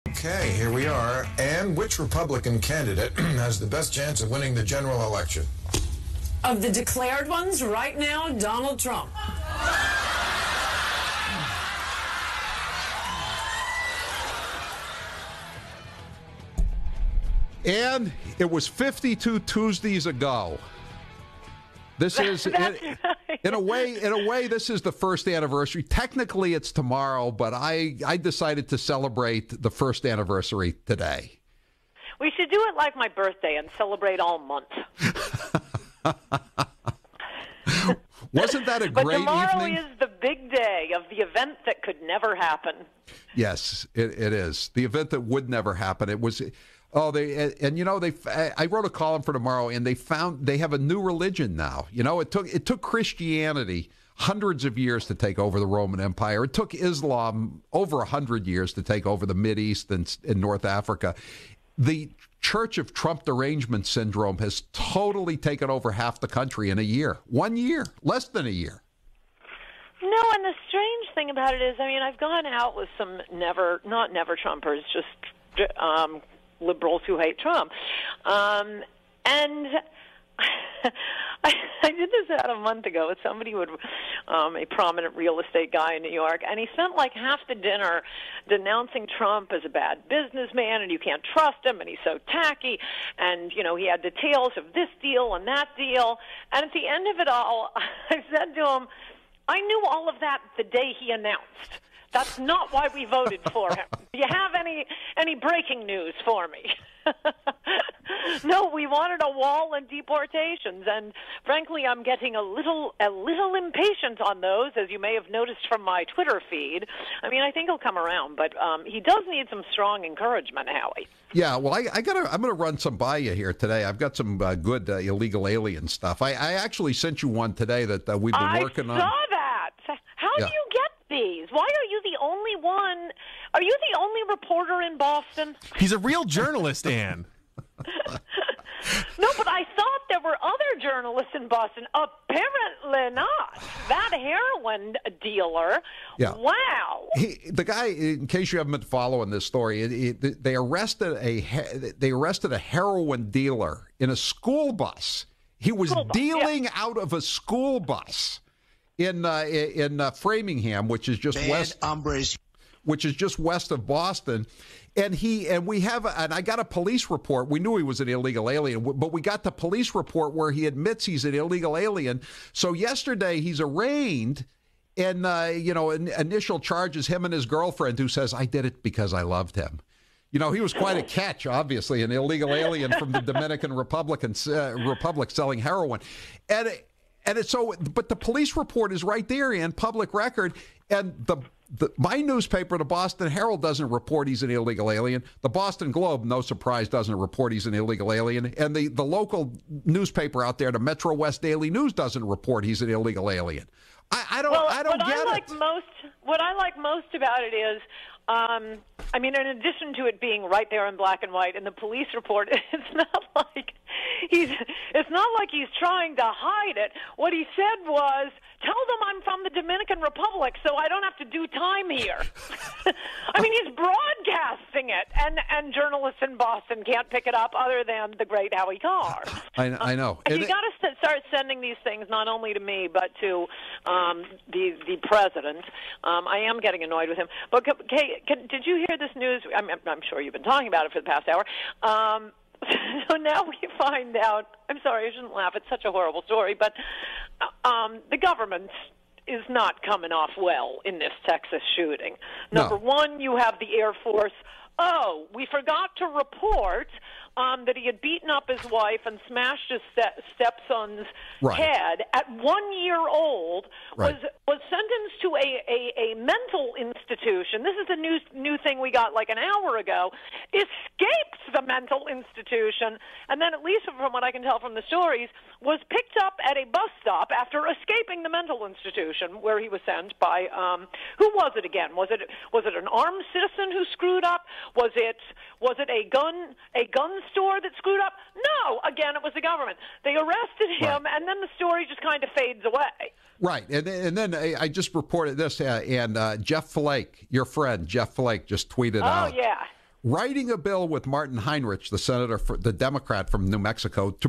Okay, here we are. And which Republican candidate has the best chance of winning the general election? Of the declared ones, right now, Donald Trump. And it was 52 Tuesdays ago. This is, in a way, this is the first anniversary. Technically, it's tomorrow, but I decided to celebrate the first anniversary today. We should do it like my birthday and celebrate all month. Wasn't that a great evening? But tomorrow is the big day of the event that could never happen. Yes, it is. The event that would never happen. It was... Oh, I wrote a column for tomorrow, and they have a new religion now. You know, it took Christianity hundreds of years to take over the Roman Empire. It took Islam over 100 years to take over the Mideast and North Africa. The Church of Trump derangement syndrome has totally taken over half the country in a year. 1 year, less than a year. No, and the strange thing about it is, I mean, I've gone out with some not never Trumpers, just liberals who hate Trump. And I did this about a month ago with somebody a prominent real estate guy in New York, and he spent like half the dinner denouncing Trump as a bad businessman, and you can't trust him, and he's so tacky, and, you know, he had details of this deal and that deal. And at the end of it all, I said to him, I knew all of that the day he announced. That's not why we voted for him. Do you have any breaking news for me? No, we wanted a wall and deportations, and frankly, I'm getting a little impatient on those, as you may have noticed from my Twitter feed. I mean, I think he'll come around, but he does need some strong encouragement, Howie. Yeah, well, I'm going to run some by you here today. I've got some good illegal alien stuff. I actually sent you one today that we've been working on. I saw that. How do you get these? Why are you the only one? Are you the only reporter in Boston? He's a real journalist, Ann. No, but I thought there were other journalists in Boston. Apparently not. That heroin dealer. Yeah. Wow. The guy, in case you haven't been following this story, they arrested a heroin dealer in a school bus. He was dealing out of a school bus in Framingham, which is just west of Boston. And I got a police report. We knew he was an illegal alien, but we got the police report where he admits he's an illegal alien. So yesterday he's arraigned, and initial charges, him and his girlfriend, who says, I did it because I loved him. You know, he was quite a catch, obviously, an illegal alien from the Dominican Republic selling heroin. But the police report is right there in public record, and my newspaper, the Boston Herald, doesn't report he's an illegal alien. The Boston Globe, no surprise, doesn't report he's an illegal alien. And the local newspaper out there, the Metro West Daily News, doesn't report he's an illegal alien. I don't get it. What I like most about it is, in addition to it being right there in black and white in the police report, it's not like he's trying to hide it. What he said was, tell them I'm from the Dominican Republic so I don't have to do time here. I mean, he's broadcasting it, and journalists in Boston can't pick it up other than the great Howie Carr. I know. You got to start sending these things not only to me but to the president. I am getting annoyed with him. But did you hear this news? I'm sure you've been talking about it for the past hour. So now we find out, I'm sorry, I shouldn't laugh, it's such a horrible story, but the government is not coming off well in this Texas shooting. Number one, you have the Air Force. Oh, we forgot to report that he had beaten up his wife and smashed his stepson's head at 1 year old, was sentenced to a mental institution. This is a new thing we got like an hour ago. Escaped the mental institution, and then, at least from what I can tell from the stories, was picked up at a bus stop after escaping the mental institution where he was sent by who was it again? Was it an armed citizen who screwed up? Was it a gun store that screwed up? No, again, it was the government. They arrested him, and then the story just kind of fades away. Right, and then I just reported this, and Jeff Flake, your friend Jeff Flake, just tweeted out. Oh, yeah. writing a bill with Martin Heinrich, the senator, the Democrat from New Mexico, to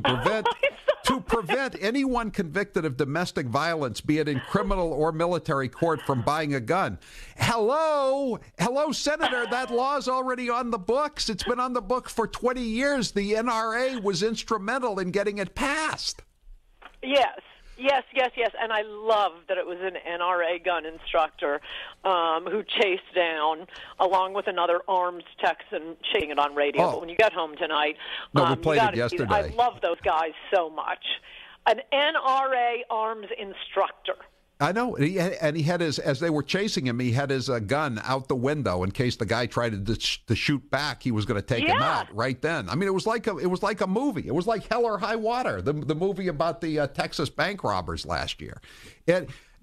prevent anyone convicted of domestic violence, be it in criminal or military court, from buying a gun. Hello, Senator, that law's already on the books. It's been on the book for 20 years. The NRA was instrumental in getting it passed. Yes. And I love that it was an NRA gun instructor who chased down, along with another arms Texan, shaking it on radio. Oh. But when you get home tonight, no, we played it yesterday. I love those guys so much. An NRA arms instructor. I know, and he had his, as they were chasing him, he had his gun out the window in case the guy tried to shoot back. He was going to take him out right then. I mean, it was like a movie. It was like Hell or High Water, the movie about the Texas bank robbers last year.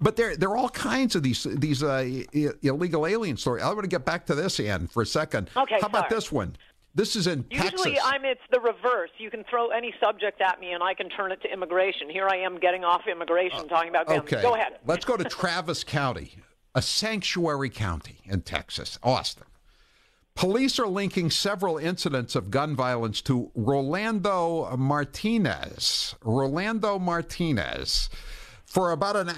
But there are all kinds of these illegal alien stories. I want to get back to this, Ann, for a second. Okay, how about this one? This is in Texas. Usually it's the reverse. You can throw any subject at me and I can turn it to immigration. Here I am getting off immigration, talking about guns. Okay. Go ahead. Let's go to Travis County, a sanctuary county in Texas, Austin. Police are linking several incidents of gun violence to Rolando Martinez. For about an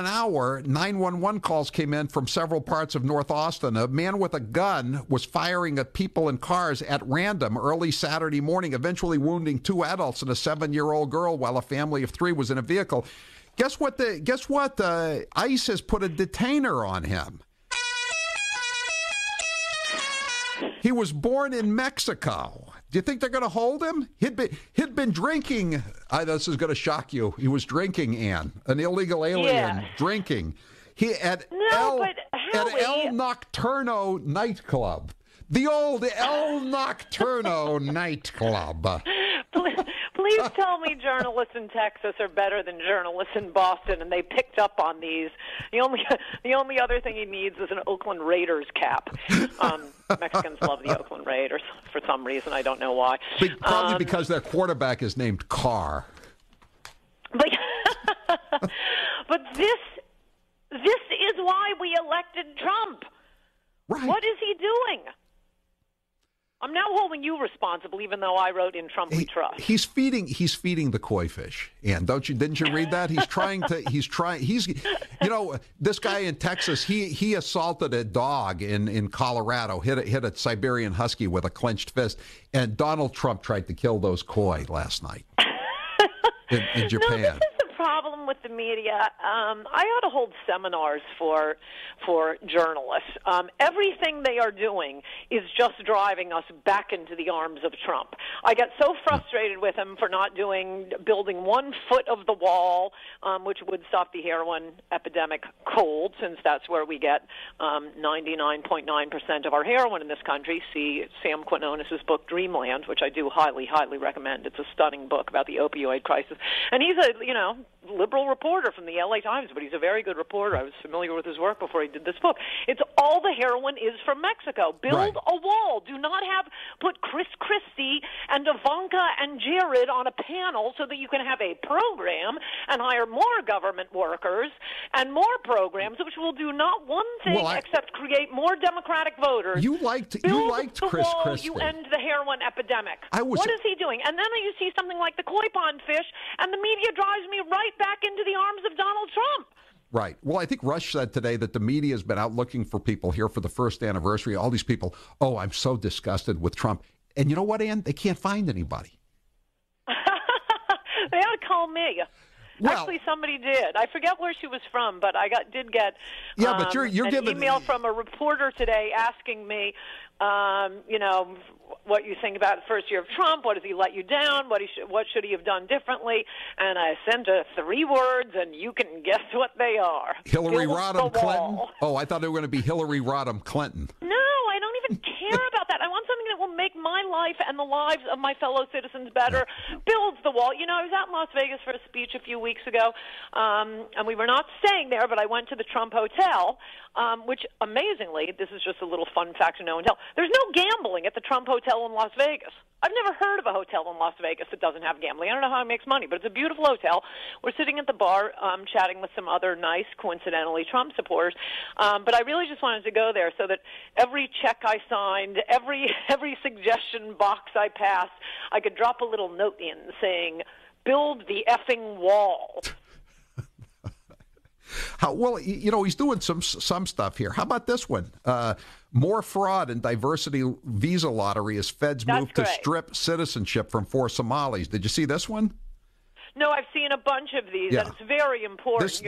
hour, 911 calls came in from several parts of North Austin. A man with a gun was firing at people in cars at random early Saturday morning, eventually wounding 2 adults and a 7-year-old girl while a family of 3 was in a vehicle. Guess what? ICE has put a detainer on him. He was born in Mexico. Do you think they're going to hold him? He'd been drinking. This is going to shock you. He was drinking, Ann, an illegal alien drinking. He at El Nocturno nightclub, the old El Nocturno nightclub. Please tell me journalists in Texas are better than journalists in Boston, and they picked up on these. The only other thing he needs is an Oakland Raiders cap. Mexicans love the Oakland Raiders for some reason. I don't know why. Probably because their quarterback is named Carr. But this is why we elected Trump. Right. What is he doing? I'm now holding you responsible, even though I wrote "In Trump We Trust." He's feeding the koi fish. And didn't you read that? This guy in Texas, he assaulted a dog in Colorado, hit a Siberian husky with a clenched fist, and Donald Trump tried to kill those koi last night in Japan. No, this is the problem with the media. I ought to hold seminars for journalists. Everything they are doing is just driving us back into the arms of Trump. I get so frustrated with him for not building 1 foot of the wall, which would stop the heroin epidemic cold, since that's where we get 99.9% of our heroin in this country. See Sam Quinones's book Dreamland, which I do highly, highly recommend. It's a stunning book about the opioid crisis. And he's a liberal reporter from the LA Times, but he's a very good reporter. I was familiar with his work before he did this book. It's all the heroin is from Mexico. Build a wall. Do not put Chris Christie and Ivanka and Jared on a panel so that you can have a program and hire more government workers and more programs, which will do not one thing except create more Democratic voters. You liked Chris Christie. You end the heroin epidemic. What is he doing? And then you see something like the koi pond fish, and the media drives me right back into the arms of Donald Trump. Right. Well, I think Rush said today that the media has been out looking for people here for the first anniversary. All these people, I'm so disgusted with Trump. And you know what, Ann? They can't find anybody. They ought to call me. Well, actually, somebody did. I forget where she was from, but I did get but you're an email from a reporter today asking me, what you think about the first year of Trump. What has he let you down? What should he have done differently? And I sent her 3 words, and you can guess what they are. Hillary Rodham Clinton? Oh, I thought they were going to be Hillary Rodham Clinton. No, I don't even care about that. I want something that will make my life and the lives of my fellow citizens better. Builds the wall. I was out in Las Vegas for a speech a few weeks ago, and we were not staying there, but I went to the Trump Hotel, which, amazingly, this is just a little fun fact to know and tell, there's no gambling at the Trump Hotel in Las Vegas. I've never heard of a hotel in Las Vegas that doesn't have gambling. I don't know how it makes money, but it's a beautiful hotel. We're sitting at the bar chatting with some other nice, coincidentally, Trump supporters. But I really just wanted to go there so that every check I signed, every suggestion box I passed, I could drop a little note in saying, build the effing wall. Well, he's doing some stuff here. How about this one? More fraud and diversity visa lottery as feds move to strip citizenship from 4 Somalis. Did you see this one? No, I've seen a bunch of these, and it's very important.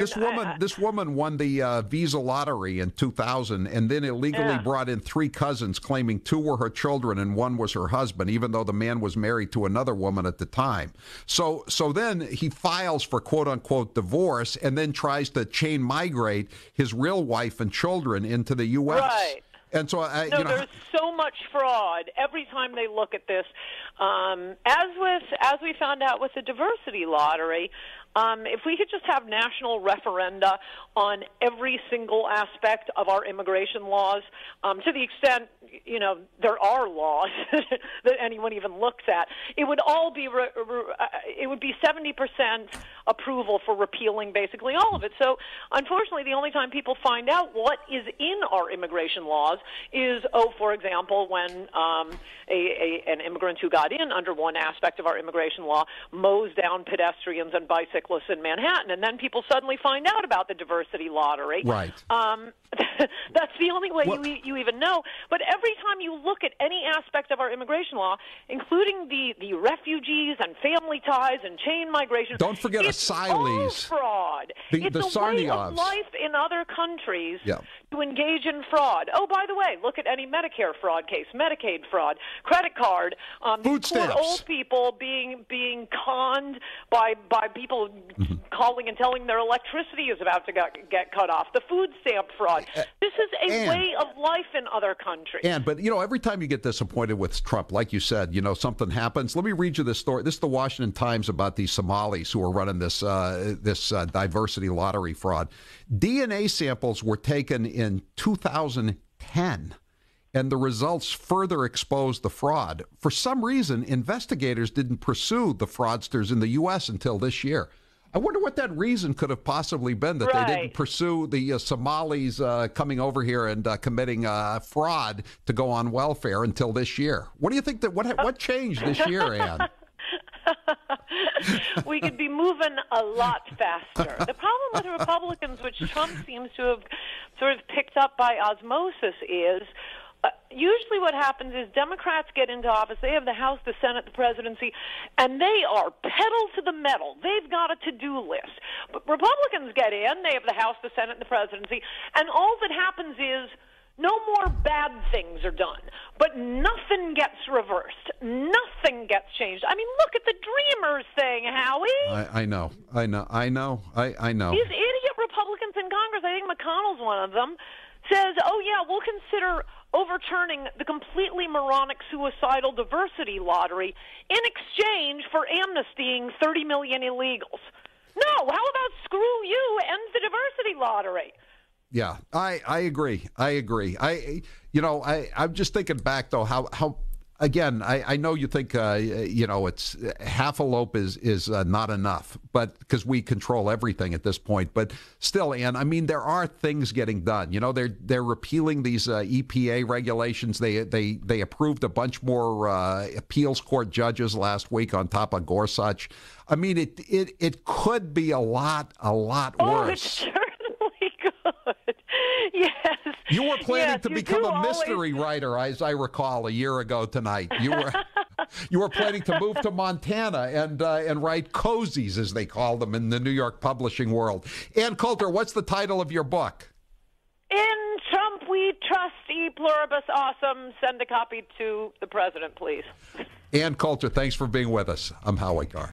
This woman won the visa lottery in 2000, and then illegally brought in 3 cousins, claiming 2 were her children and 1 was her husband, even though the man was married to another woman at the time. So then he files for quote unquote divorce, and then tries to chain migrate his real wife and children into the U.S. Right. And so there's so much fraud every time they look at this. As we found out with the diversity lottery, if we could just have national referenda on every single aspect of our immigration laws, to the extent there are laws that anyone even looks at, it would all be it would be 70% approval for repealing basically all of it. So unfortunately, the only time people find out what is in our immigration laws is, for example, when an immigrant who got in under one aspect of our immigration law mows down pedestrians and bicyclists in Manhattan, and then people suddenly find out about the diversity lottery. Right. That's the only way you even know. But every time you look at any aspect of our immigration law, including the refugees and family ties and chain migration, don't forget asylees. All fraud. The it's a way of life in other countries to engage in fraud. Oh, by the way, look at any Medicare fraud case, Medicaid fraud, credit card, food poor stamps. Old people being conned by people calling and telling their electricity is about to get cut off. The food stamp fraud. This is a way of life in other countries. But every time you get disappointed with Trump, like you said, something happens. Let me read you this story. This is the Washington Times about these Somalis who are running this diversity lottery fraud. DNA samples were taken in 2010. And the results further exposed the fraud. For some reason, investigators didn't pursue the fraudsters in the U.S. until this year. I wonder what that reason could have possibly been, that they didn't pursue the Somalis coming over here and committing fraud to go on welfare until this year. What do you think what changed this year, Ann? We could be moving a lot faster. The problem with the Republicans, which Trump seems to have sort of picked up by osmosis, is usually what happens is Democrats get into office, they have the House, the Senate, the presidency, and they are pedal to the metal. They've got a to-do list. But Republicans get in, they have the House, the Senate, and the presidency, and all that happens is no more bad things are done, but nothing gets reversed. Nothing gets changed. I mean, look at the Dreamers thing, Howie. I know. These idiot Republicans in Congress, I think McConnell's one of them, says, we'll consider overturning the completely moronic suicidal diversity lottery in exchange for amnestying 30 million illegals. No, how about screw you and the diversity lottery? Yeah, I agree. I'm just thinking back, though, how again, I know you think, it's half a loaf is not enough, but because we control everything at this point. But still, Ann, I mean, there are things getting done. They're repealing these EPA regulations. They approved a bunch more appeals court judges last week on top of Gorsuch. I mean, it could be a lot worse. Oh, it certainly could. Yes. You were planning to become a mystery writer, as I recall, a year ago tonight. You were planning to move to Montana and write cozies, as they call them in the New York publishing world. Ann Coulter, what's the title of your book? In Trump We Trust, E Pluribus Awesome. Send a copy to the president, please. Ann Coulter, thanks for being with us. I'm Howie Carr.